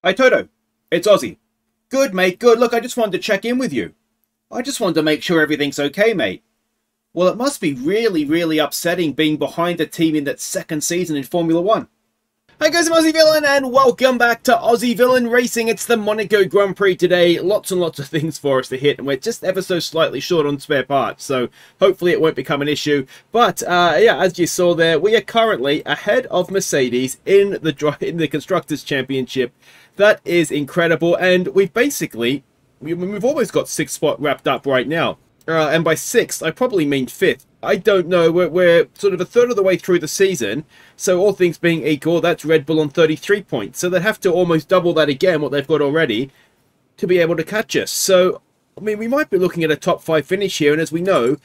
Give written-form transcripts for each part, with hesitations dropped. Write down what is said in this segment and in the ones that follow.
Hi Toto, it's Aussie. Good mate, good. Look, I just wanted to check in with you. I just wanted to make sure everything's okay, mate. Well, it must be really upsetting being behind a team in that second season in Formula 1. Hi guys, I'm Aussie Villain and welcome back to Aussie Villain Racing. It's the Monaco Grand Prix today. Lots and lots of things for us to hit, and we're just ever so slightly short on spare parts, so hopefully it won't become an issue. But yeah, as you saw there, we are currently ahead of Mercedes in the Constructors' Championship. That is incredible, and we've almost got 6th spot wrapped up right now. And by 6th, I probably mean 5th. I don't know, we're sort of a third of the way through the season, so all things being equal, that's Red Bull on 33 points. So they'd have to almost double that again, what they've got already, to be able to catch us. So, I mean, we might be looking at a top 5 finish here, and as we know,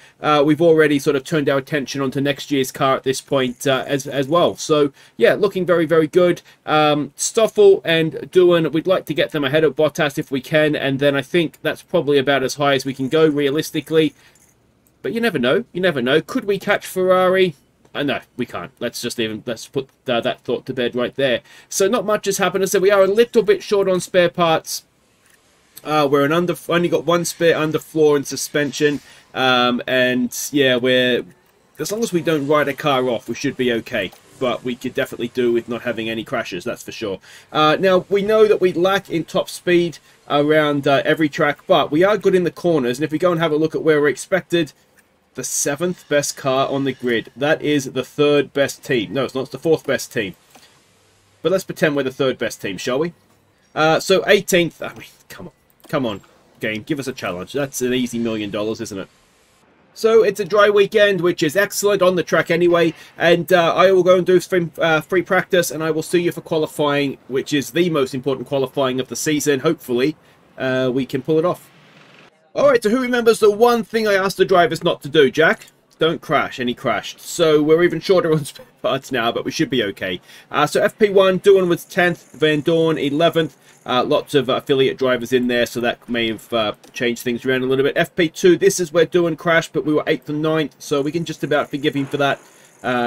we've already sort of turned our attention onto next year's car at this point as well. So, yeah, looking very good. Stoffel and Doohan, we'd like to get them ahead of Bottas if we can, and then I think that's probably about as high as we can go realistically. But you never know. You never know. Could we catch Ferrari? No, we can't. Let's put that thought to bed right there. So not much has happened. So we are a little bit short on spare parts. We're only got one spare underfloor and suspension. And yeah, as long as we don't ride a car off, we should be okay. But we could definitely do with not having any crashes, that's for sure. Now, we know that we lack in top speed around every track, but we are good in the corners. And if we go and have a look at where we're expected, the 7th best car on the grid. That is the 3rd best team. No, it's not. It's the 4th best team. But let's pretend we're the 3rd best team, shall we? So 18th. I mean, come on, game. Give us a challenge. That's an easy $1 million, isn't it? So it's a dry weekend, which is excellent on the track anyway. And I will go and do free practice, and I will see you for qualifying, which is the most important qualifying of the season. Hopefully, we can pull it off. Alright, so who remembers the one thing I asked the drivers not to do, Jack? Don't crash, and he crashed. So we're even shorter on spare parts now, but we should be okay. So FP1, Doohan was 10th, Van Dorn 11th. Lots of affiliate drivers in there, so that may have changed things around a little bit. FP2, this is where Doohan crashed, but we were 8th and 9th, so we can just about forgive him for that.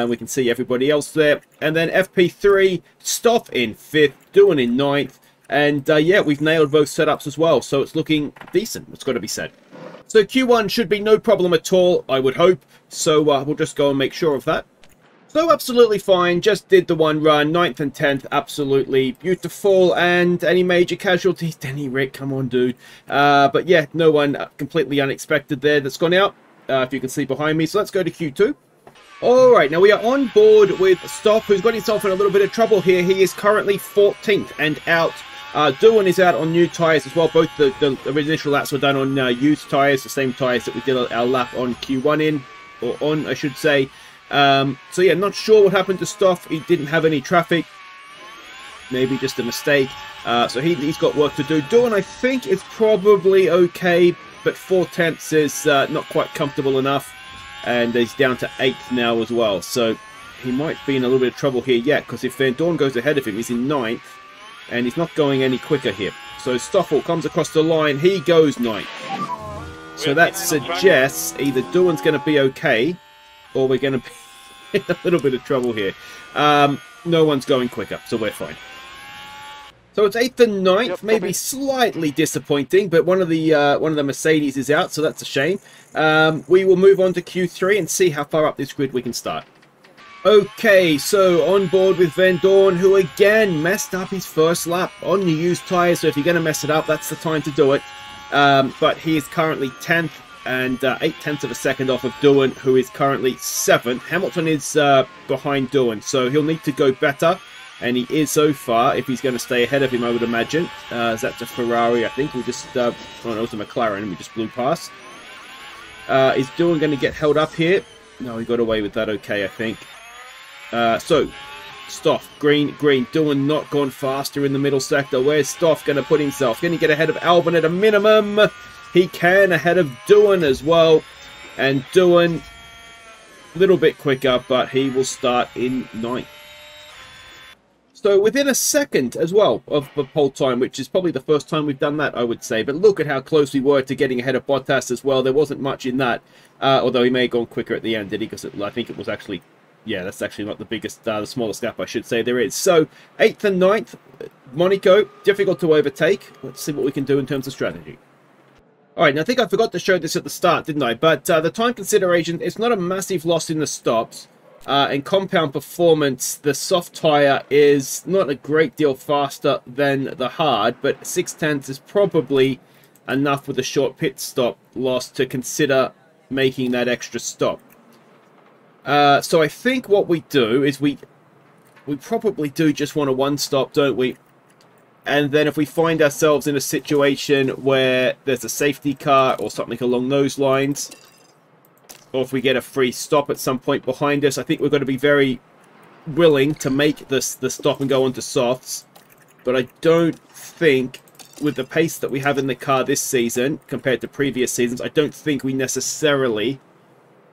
We can see everybody else there. And then FP3, Stoff in 5th, Doohan in 9th. And yeah, we've nailed both setups as well, so it's looking decent, it's got to be said. So Q1 should be no problem at all, I would hope. So we'll just go and make sure of that. So absolutely fine, just did the one run, 9th and 10th, absolutely beautiful. And any major casualties? Denny Rick, come on dude. But yeah, no one completely unexpected there that's gone out, if you can see behind me. So let's go to Q2. Alright, now we are on board with Stoff, who's got himself in a little bit of trouble here. He is currently 14th and out. Doohan is out on new tyres as well. Both the initial laps were done on used tyres, the same tyres that we did our lap on Q1 in, or on, I should say. So yeah, not sure what happened to Stoff. He didn't have any traffic. Maybe just a mistake. So he's got work to do. Doohan, I think, is probably okay, but 4/10 is not quite comfortable enough. And he's down to 8th now as well. So he might be in a little bit of trouble here yet, because if Van Dorn goes ahead of him, he's in 9th. And he's not going any quicker here. So Stoffel comes across the line. He goes 9th. So that suggests either Doohan's going to be okay, or we're going to be in a little bit of trouble here. No one's going quicker, so we're fine. So it's 8th and 9th, maybe slightly disappointing, but one of the Mercedes is out, so that's a shame. We will move on to Q3 and see how far up this grid we can start. Okay, so on board with Van Dorn, who again messed up his first lap on the used tyres, so if you're going to mess it up, that's the time to do it. But he is currently 10th and 8/10 of a second off of Doohan, who is currently 7th. Hamilton is behind Doohan, so he'll need to go better, and he is so far, if he's going to stay ahead of him, I would imagine. That's a Ferrari, I think. We just, oh no, it's a McLaren, we just blew past. Is Doohan going to get held up here? No, he got away with that okay, I think. So, Stoff, green, Doohan not gone faster in the middle sector. Where's Stoff going to put himself? Can he get ahead of Albon at a minimum? He can, ahead of Doohan as well. And Doohan, a little bit quicker, but he will start in 9th. So within a second as well of the pole time, which is probably the first time we've done that, I would say. But look at how close we were to getting ahead of Bottas as well. There wasn't much in that, although he may have gone quicker at the end, did he? Because I think it was actually Yeah, that's actually not the biggest, the smallest gap, I should say, there is. So, 8th and 9th, Monaco, difficult to overtake. Let's see what we can do in terms of strategy. Alright, now I think I forgot to show this at the start, didn't I? But the time consideration, it's not a massive loss in the stops. And compound performance, the soft tyre is not a great deal faster than the hard, but 6/10 is probably enough with a short pit stop loss to consider making that extra stop. So I think what we do is we probably do just want a one stop, don't we? And then if we find ourselves in a situation where there's a safety car or something along those lines, or if we get a free stop at some point behind us, I think we're going to be very willing to make the stop and go onto softs. But I don't think, with the pace that we have in the car this season compared to previous seasons, I don't think we necessarily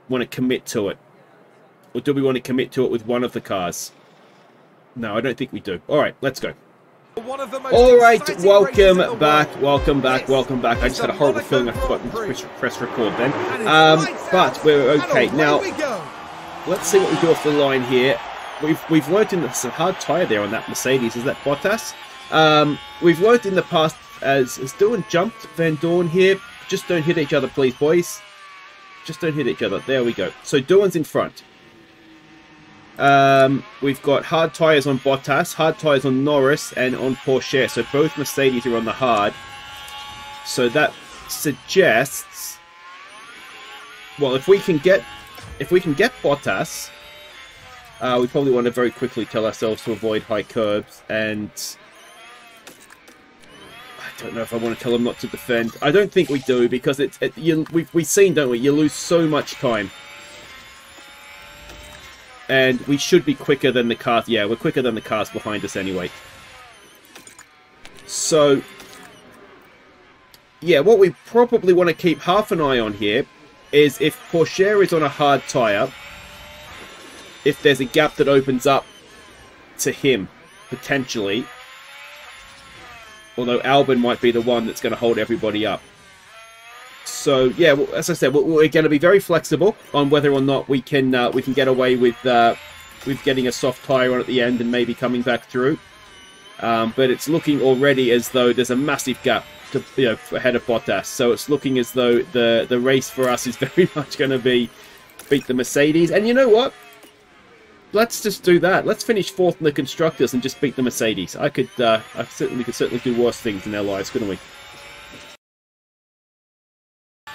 want to commit to it. Or do we want to commit to it with one of the cars? No, I don't think we do. Alright, let's go. Alright, welcome back. I just had a horrible feeling I forgot to press record then. But we're okay. Now, let's see what we do off the line here. We've learned in some hard tyre there on that Mercedes. Is that Bottas? We've learned in the past, as Doohan jumped Van Dorn here. Just don't hit each other, please, boys. Just don't hit each other. There we go. So Doohan's in front. We've got hard tyres on Bottas, hard tyres on Norris, and on Porsche. So both Mercedes are on the hard. So that suggests, well, if we can get Bottas, we probably want to very quickly tell ourselves to avoid high curbs. And I don't know if I want to tell him not to defend. I don't think we do, because we've seen, don't we? You lose so much time. And we should be quicker than the cars. Yeah, we're quicker than the cars behind us anyway. So, yeah, what we probably want to keep half an eye on here is if Porsche is on a hard tyre, if there's a gap that opens up to him, potentially. Although Albon might be the one that's going to hold everybody up. So yeah, well, as I said, we're going to be very flexible on whether or not we can get away with getting a soft tyre on at the end and maybe coming back through. But it's looking already as though there's a massive gap to, ahead of Bottas. So it's looking as though the race for us is very much going to be beat the Mercedes. And you know what? Let's just do that. Let's finish 4th in the constructors and just beat the Mercedes. I could certainly do worse things in their lives, couldn't we?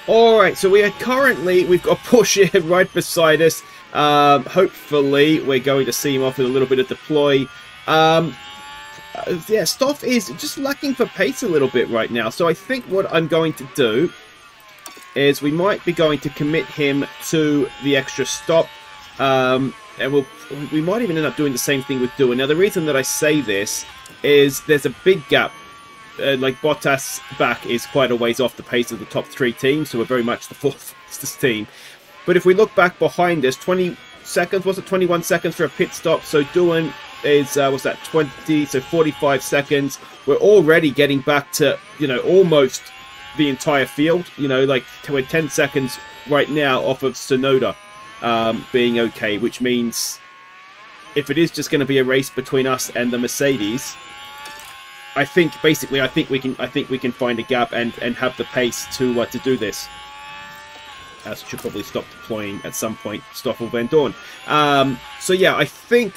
Alright, so we've got Porsche right beside us. Hopefully we're going to see him off with a little bit of deploy. Yeah, Stoff is just lacking for pace a little bit right now. So I think what I'm going to do is we might be going to commit him to the extra stop. And we might even end up doing the same thing with Doohan. Now the reason that I say this is there's a big gap. Like Bottas back is quite a ways off the pace of the top 3 teams, so we're very much the 4th fastest team. But if we look back behind us, 20 seconds, was it 21 seconds for a pit stop? So Doohan is, what's that, 20, so 45 seconds. We're already getting back to, almost the entire field. Like we're 10 seconds right now off of Tsunoda being okay, which means if it is just going to be a race between us and the Mercedes, I think we can find a gap and have the pace to do this. Should probably stop deploying at some point. Stoffel Van Dorn. So yeah, I think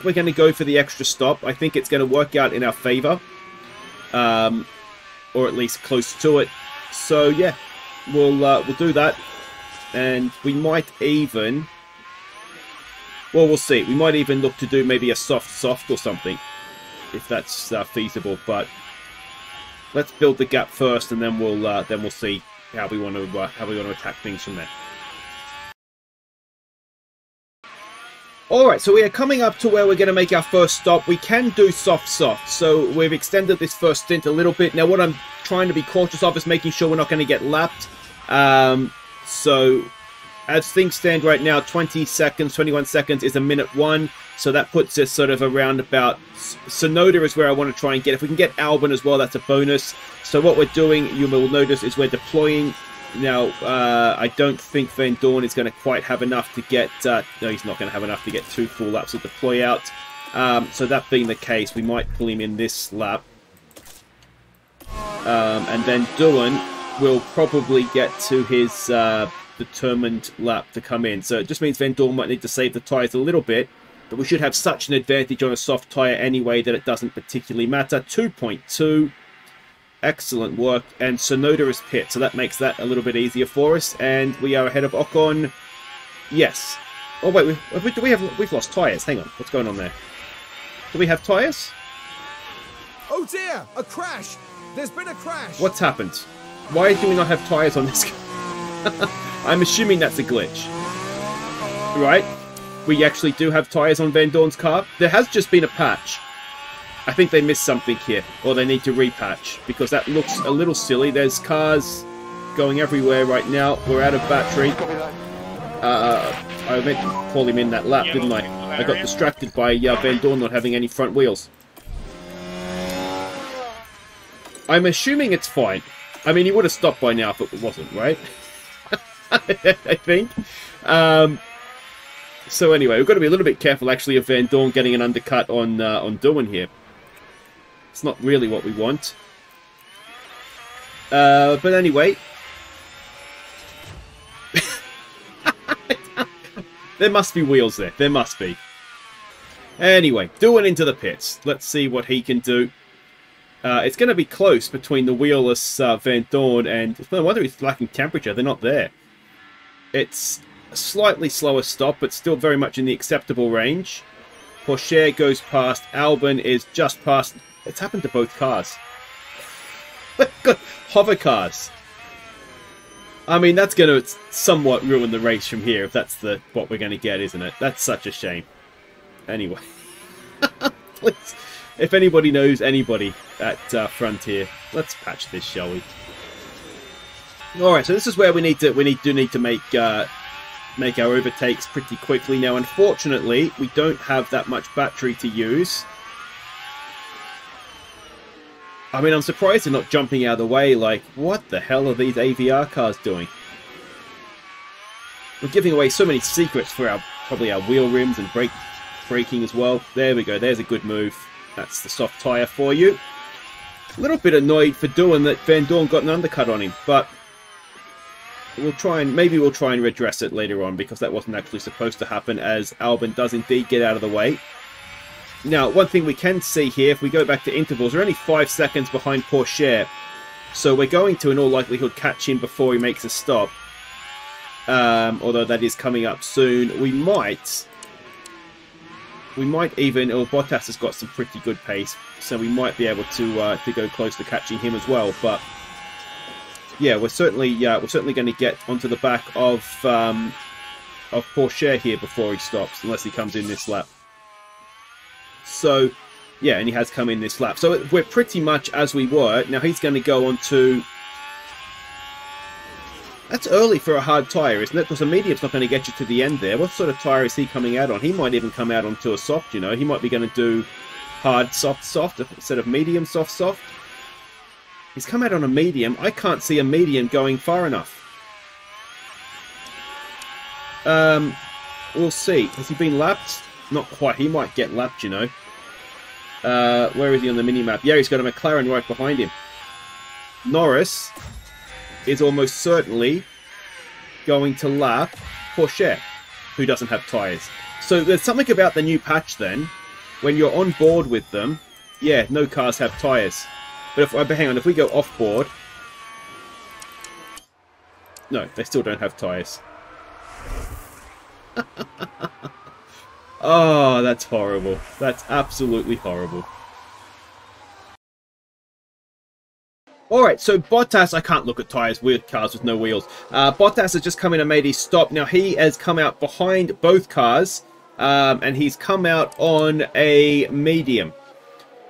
we're going to go for the extra stop. I think it's going to work out in our favour, or at least close to it. So yeah, we'll do that, and we might even. Well, we'll see. We might even look to do maybe a soft or something, if that's feasible. But let's build the gap first, and then we'll see how we want to attack things from there. All right, so we are coming up to where we're going to make our first stop. We can do soft, so we've extended this first stint a little bit. Now, what I'm trying to be cautious of is making sure we're not going to get lapped. So as things stand right now, 20 seconds, 21 seconds is a minute 1. So that puts us sort of around about... Tsunoda is where I want to try and get. If we can get Albon as well, that's a bonus. So what we're doing, you will notice, is we're deploying Now, I don't think Van Dorn is going to quite have enough to get... no, he's not going to have enough to get 2 full laps of deploy out. So that being the case, we might pull him in this lap. And then Doohan will probably get to his determined lap to come in. So it just means Van Dorn might need to save the tyres a little bit. But we should have such an advantage on a soft tyre anyway that it doesn't particularly matter. 2.2. Excellent work. And Sonoda is pit, so that makes that a little bit easier for us. And we are ahead of Ocon. Yes. Oh, wait. We've lost tyres. Hang on. What's going on there? Do we have tyres? Oh, dear. A crash. There's been a crash. What's happened? Why do we not have tyres on this car? I'm assuming that's a glitch. Right? We actually do have tyres on Van Dorn's car. There has just been a patch. I think they missed something here. Or they need to repatch. Because that looks a little silly. There's cars going everywhere right now. We're out of battery. I meant to call him in that lap, didn't I? I got distracted by Van Dorn not having any front wheels. I'm assuming it's fine. I mean, he would have stopped by now if it wasn't, right? I think. So anyway, we've got to be a little bit careful, actually, of Van Dorn getting an undercut on Doohan here. It's not really what we want. But anyway. There must be wheels there. There must be. Anyway, Doohan into the pits. Let's see what he can do. It's going to be close between the wheelless Van Dorn and... No wonder he's lacking temperature. They're not there. It's a slightly slower stop, but still very much in the acceptable range. Porsche goes past. Albon is just past. It's happened to both cars. Hover cars. I mean, that's going to somewhat ruin the race from here, if that's what we're going to get, isn't it? That's such a shame. Anyway. Please, if anybody knows anybody at Frontier, let's patch this, shall we? Alright, so this is where we need to make our overtakes pretty quickly. Now, unfortunately, we don't have that much battery to use. I mean, I'm surprised they're not jumping out of the way. Like, what the hell are these AVR cars doing? We're giving away so many secrets for probably our wheel rims and braking as well. There we go. There's a good move. That's the soft tyre for you. A little bit annoyed for Doohan that Van Dorn got an undercut on him, but maybe we'll try and redress it later on, because that wasn't actually supposed to happen, as Albon does indeed get out of the way. Now, one thing we can see here, if we go back to intervals, we're only 5 seconds behind Porsche. So we're going to, in all likelihood, catch him before he makes a stop. Although that is coming up soon. We might even... Oh, Bottas has got some pretty good pace, so we might be able to go close to catching him as well. But yeah, we're certainly going to get onto the back of Porsche here before he stops, unless he comes in this lap. So, yeah, and he has come in this lap. So we're pretty much as we were. Now he's going to go on to... That's early for a hard tyre, isn't it? Because a medium's not going to get you to the end there. What sort of tyre is he coming out on? He might even come out onto a soft, you know. He might be going to do hard, soft, soft instead of medium, soft, soft. He's come out on a medium. I can't see a medium going far enough. We'll see. Has he been lapped? Not quite. He might get lapped, you know. Where is he on the mini-map? Yeah, he's got a McLaren right behind him. Norris is almost certainly going to lap Porsche, who doesn't have tyres. So there's something about the new patch then. When you're on board with them, yeah, no cars have tyres. But hang on, if we go off board... No, they still don't have tyres. Oh, that's horrible. That's absolutely horrible. Alright, so Bottas, I can't look at tyres, weird cars with no wheels. Bottas has just come in and made his stop. Now he has come out behind both cars, and he's come out on a medium.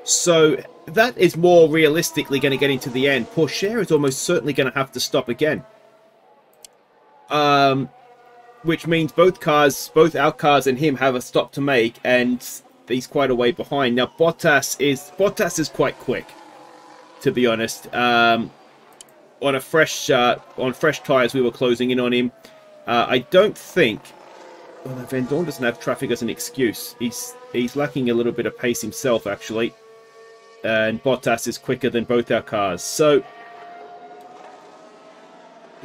So that is more realistically going to get into the end. Porsche is almost certainly going to have to stop again. Which means both our cars and him have a stop to make, and he's quite a way behind. Now Bottas is quite quick, to be honest. on a fresh on fresh tyres, we were closing in on him. I don't think... Well, Van Dorn doesn't have traffic as an excuse. He's lacking a little bit of pace himself, actually. And Bottas is quicker than both our cars. So,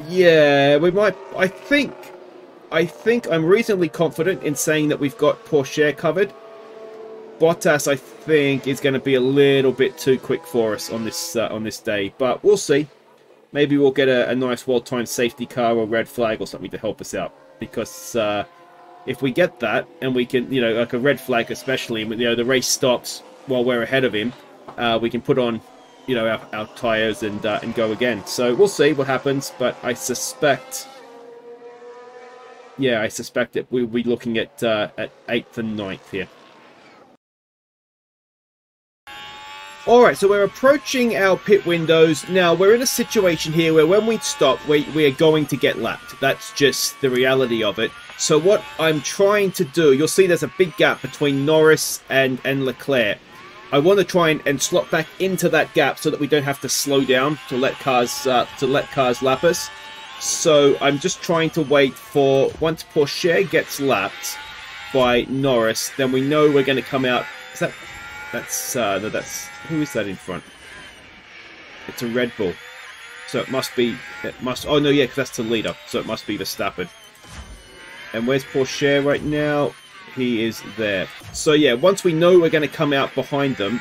yeah, we might... I think I'm reasonably confident in saying that we've got Porsche covered. Bottas, I think, is going to be a little bit too quick for us on this day. But we'll see. Maybe we'll get a nice well-timed safety car or red flag or something to help us out. Because if we get that, and we can, you know, like a red flag especially, you know, the race stops while we're ahead of him, we can put on, you know, our tyres and go again. So we'll see what happens, but I suspect... Yeah, I suspect that we'll be looking at 8th and 9th here. Alright, so we're approaching our pit windows. Now, we're in a situation here where when we stop, we are going to get lapped. That's just the reality of it. So what I'm trying to do, you'll see there's a big gap between Norris and Leclerc. I want to try and slot back into that gap so that we don't have to slow down to let cars lap us. So I'm just trying to wait for, once Porsche gets lapped by Norris, then we know we're going to come out. Is that... no, that's... Who is that in front? It's a Red Bull. So it must be... Oh, no, yeah, because that's the leader. So it must be Verstappen. And where's Porsche right now? He is there. So, yeah, once we know we're going to come out behind them,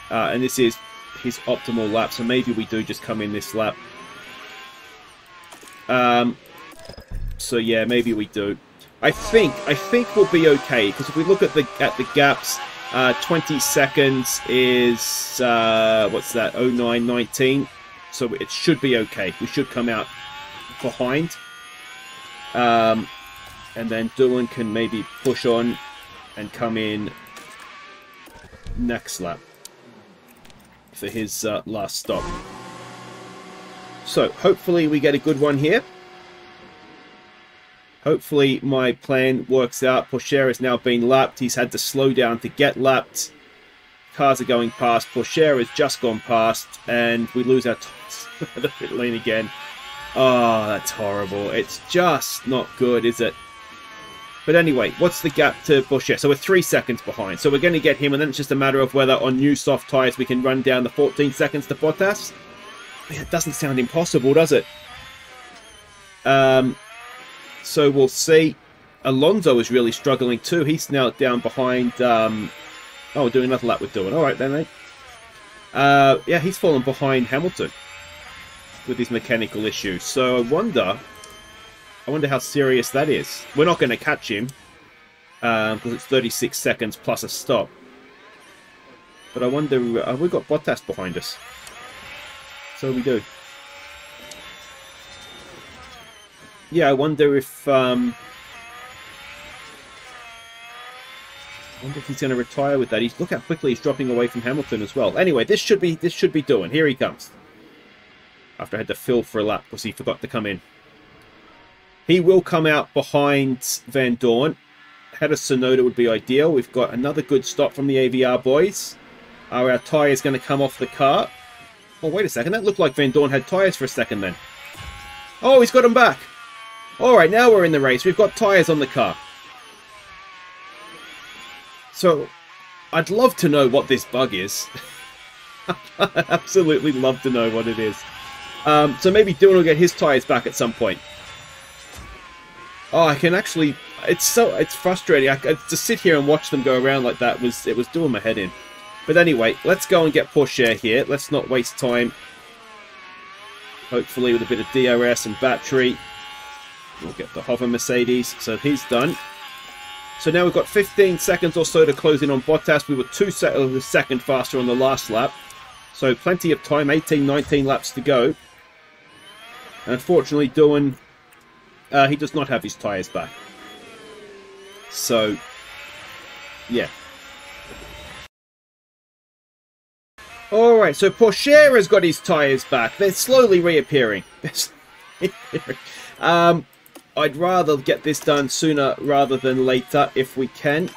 and this is his optimal lap, so maybe we do just come in this lap. So, yeah, maybe we do. I think we'll be okay, because if we look at the gaps... 20 seconds is, what's that, 09:19. So it should be okay. We should come out behind. And then Doohan can maybe push on and come in next lap for his last stop. So hopefully we get a good one here. Hopefully my plan works out. Porsche has now been lapped. He's had to slow down to get lapped. Cars are going past. Porsche has just gone past. And we lose our tyres at the pit lane again. Oh, that's horrible. It's just not good, is it? But anyway, what's the gap to Porsche? So we're 3 seconds behind. So we're going to get him. And then it's just a matter of whether on new soft tyres we can run down the 14 seconds to Bottas. Man, it doesn't sound impossible, does it? So we'll see. Alonso is really struggling too. He's now down behind... oh, we're doing another lap with Doohan. All right then, mate. Yeah, he's fallen behind Hamilton with his mechanical issues. So I wonder how serious that is. We're not going to catch him because it's 36 seconds plus a stop. But I wonder... we've got Bottas behind us. So we do. Yeah, I wonder if he's going to retire with that. Look how quickly he's dropping away from Hamilton as well. Anyway, this should be Doohan. Here he comes. After I had to fill for a lap because he forgot to come in. He will come out behind Van Dorn. Had a Tsunoda would be ideal. We've got another good stop from the AVR boys. Our tyre is going to come off the car. Oh, wait a second. That looked like Van Dorn had tyres for a second then. Oh, he's got them back. Alright, now we're in the race. We've got tyres on the car. So, I'd love to know what this bug is. I'd absolutely love to know what it is. So maybe Doohan will get his tyres back at some point. Oh, I can actually... It's frustrating. To sit here and watch them go around like that it was doing my head in. But anyway, let's go and get Porsche here. Let's not waste time. Hopefully with a bit of DRS and battery. We'll get the hover Mercedes. So he's done. So now we've got 15 seconds or so to close in on Bottas. We were 2 seconds faster on the last lap. So plenty of time. 18, 19 laps to go. And unfortunately, Doohan, he does not have his tyres back. So, yeah. Alright, so Porsche has got his tyres back. They're slowly reappearing. I'd rather get this done sooner rather than later if we can.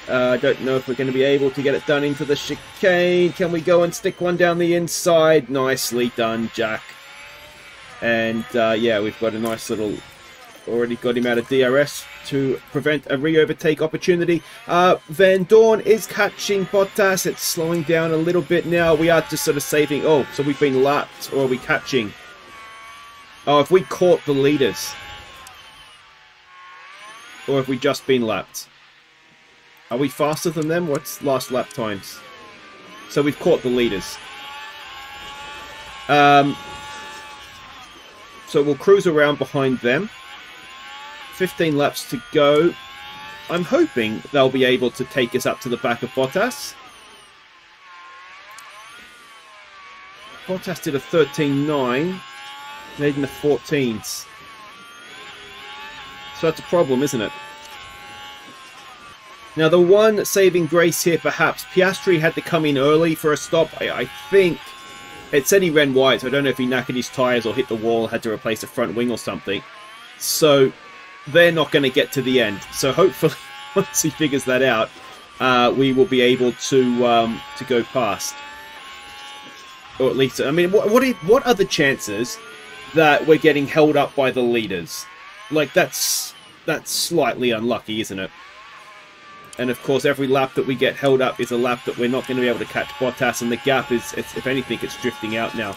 I don't know if we're going to be able to get it done into the chicane. Can we go and stick one down the inside? Nicely done, Jack. And yeah, we've got a nice little... Already got him out of DRS to prevent a re-overtake opportunity. Van Dorn is catching Bottas. It's slowing down a little bit now. We are just sort of saving... Oh, so we've been lapped, or are we catching? Oh, have we caught the leaders? Or have we just been lapped? Are we faster than them? What's last lap times? So we've caught the leaders. So we'll cruise around behind them. 15 laps to go. I'm hoping they'll be able to take us up to the back of Bottas. Bottas did a 13.9. Made in the 14s. So that's a problem, isn't it? Now, the one saving grace here, perhaps, Piastri had to come in early for a stop. I think it said he ran wide, so I don't know if he knackered his tyres or hit the wall, had to replace a front wing or something. So they're not going to get to the end. So hopefully, once he figures that out, we will be able to go past. Or at least, I mean, what are the chances that we're getting held up by the leaders? Like, that's slightly unlucky, isn't it? And of course, every lap that we get held up is a lap that we're not going to be able to catch Bottas, and the gap is, if anything, it's drifting out now.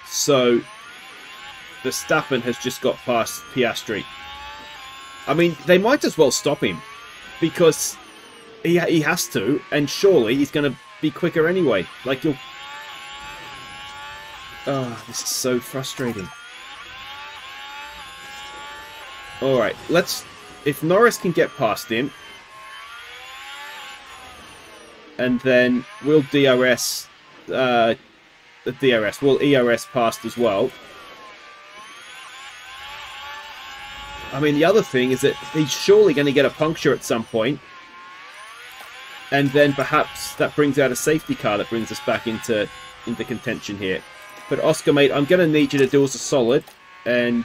So Verstappen has just got past Piastri. I mean, they might as well stop him, because he has to, and surely he's going to be quicker anyway. Like, you'll... Oh, this is so frustrating. Alright, let's... If Norris can get past him, and then we'll DRS... we'll ERS past as well. I mean, the other thing is that he's surely going to get a puncture at some point. And then perhaps that brings out a safety car that brings us back into contention here. But Oscar, mate, I'm going to need you to do us a solid. And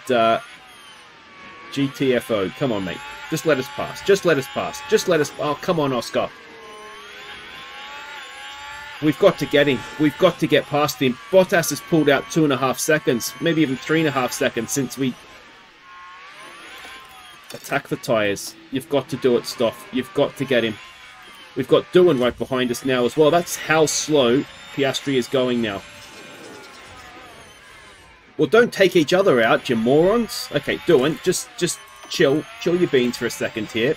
GTFO, come on, mate. Just let us pass. Just let us pass. Just let us... Oh, come on, Oscar. We've got to get him. We've got to get past him. Bottas has pulled out 2.5 seconds. Maybe even 3.5 seconds since we... Attack the tyres. You've got to do it, Stoff. You've got to get him. We've got Doohan right behind us now as well. That's how slow Piastri is going now. Well, don't take each other out, you morons. Okay, Doohan, just chill your beans for a second here.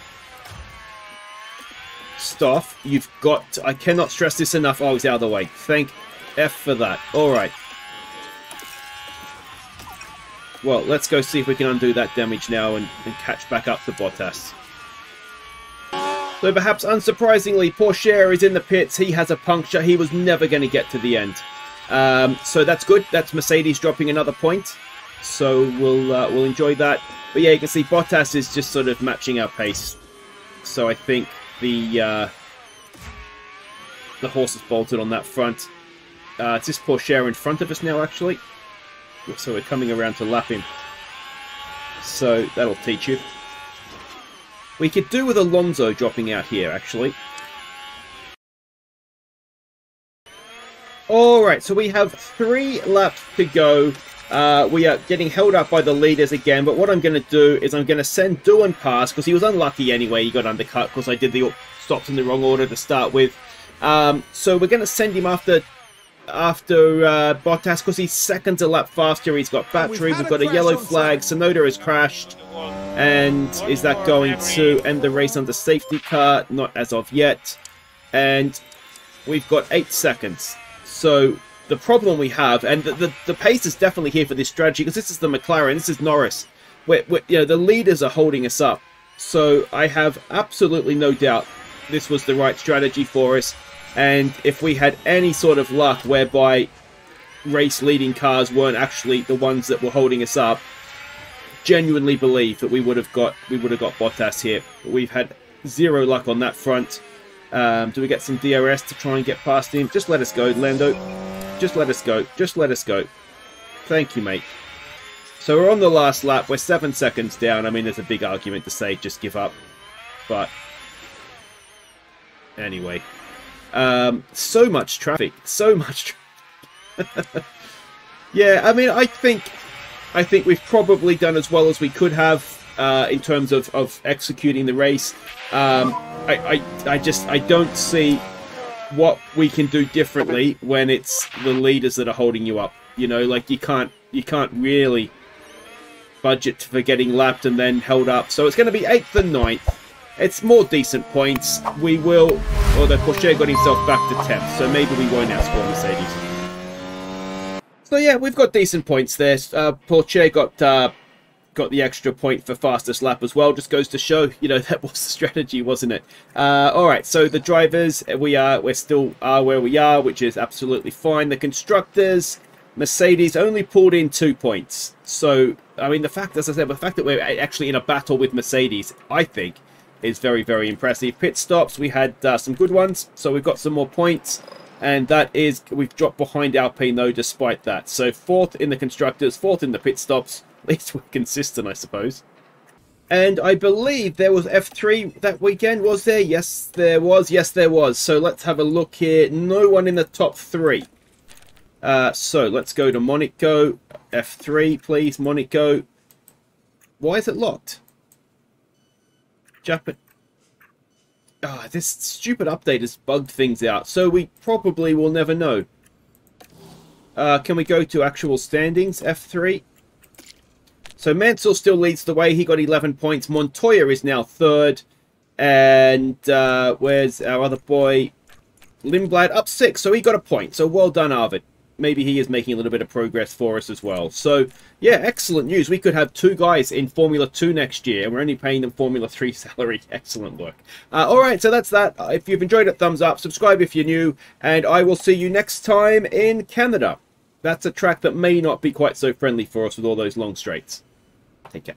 Stoff, you've got to, I cannot stress this enough. Oh, he's out of the way. Thank F for that. Alright. Well, let's go see if we can undo that damage now and catch back up to Bottas. So perhaps unsurprisingly, Pourchaire is in the pits. He has a puncture. He was never going to get to the end. So that's good. That's Mercedes dropping another point. So we'll enjoy that. But yeah, you can see Bottas is just sort of matching our pace. So I think the horse is bolted on that front. It's this Pourchaire in front of us now, actually. So we're coming around to lap him. So that'll teach you. We could do with Alonso dropping out here, actually. Alright, so we have 3 laps to go. We are getting held up by the leaders again, but what I'm going to do is I'm going to send Doohan past, because he was unlucky anyway. He got undercut because I did the stops in the wrong order to start with. So we're going to send him after Bottas, because he's seconds a lap faster. He's got battery. We've got a yellow flag. Tsunoda has crashed. And is that going to end the race under safety car? Not as of yet. And we've got 8 seconds. So the problem we have, and the pace is definitely here for this strategy, because this is the McLaren, this is Norris. You know, the leaders are holding us up. So I have absolutely no doubt this was the right strategy for us. And if we had any sort of luck whereby race-leading cars weren't actually the ones that were holding us up, genuinely believe that we would have got Bottas here. But we've had zero luck on that front. Do we get some DRS to try and get past him? Just let us go, Lando. Just let us go. Just let us go. Thank you, mate. So we're on the last lap. We're 7 seconds down. I mean, there's a big argument to say just give up. But anyway. So much traffic. So much traffic. Yeah, I mean, I think we've probably done as well as we could have in terms of executing the race. I don't see what we can do differently when it's the leaders that are holding you up. You know, like you can't really budget for getting lapped and then held up. So it's going to be 8th and 9th. It's more decent points. We will, although Porsche got himself back to 10th, so maybe we won't outscore Mercedes. So yeah, we've got decent points there. Porsche got the extra point for fastest lap as well. Just goes to show, you know, that was the strategy, wasn't it? All right, so the drivers, we still are where we are, which is absolutely fine. The constructors, Mercedes only pulled in 2 points. So I mean, the fact, as I said, the fact that we're actually in a battle with Mercedes, I think, is very, very impressive. Pit stops, we had some good ones, so we've got some more points. And that is, we've dropped behind Alpine though, despite that. So 4th in the constructors, 4th in the pit stops. At least we're consistent, I suppose. And I believe there was F3 that weekend, was there? Yes, there was. Yes, there was. So let's have a look here. No one in the top 3. So let's go to Monaco. F3, please. Monaco. Why is it locked? Japan. This stupid update has bugged things out. So we probably will never know. Can we go to actual standings? F3. So Mansell still leads the way. He got 11 points. Montoya is now 3rd. And where's our other boy? Lindblad up 6. So he got a point. So well done, Arvid. Maybe he is making a little bit of progress for us as well. So, yeah, excellent news. We could have 2 guys in Formula 2 next year, and we're only paying them Formula 3 salary. Excellent work. All right, so that's that. If you've enjoyed it, thumbs up. Subscribe if you're new, and I will see you next time in Canada. That's a track that may not be quite so friendly for us with all those long straights. Take care.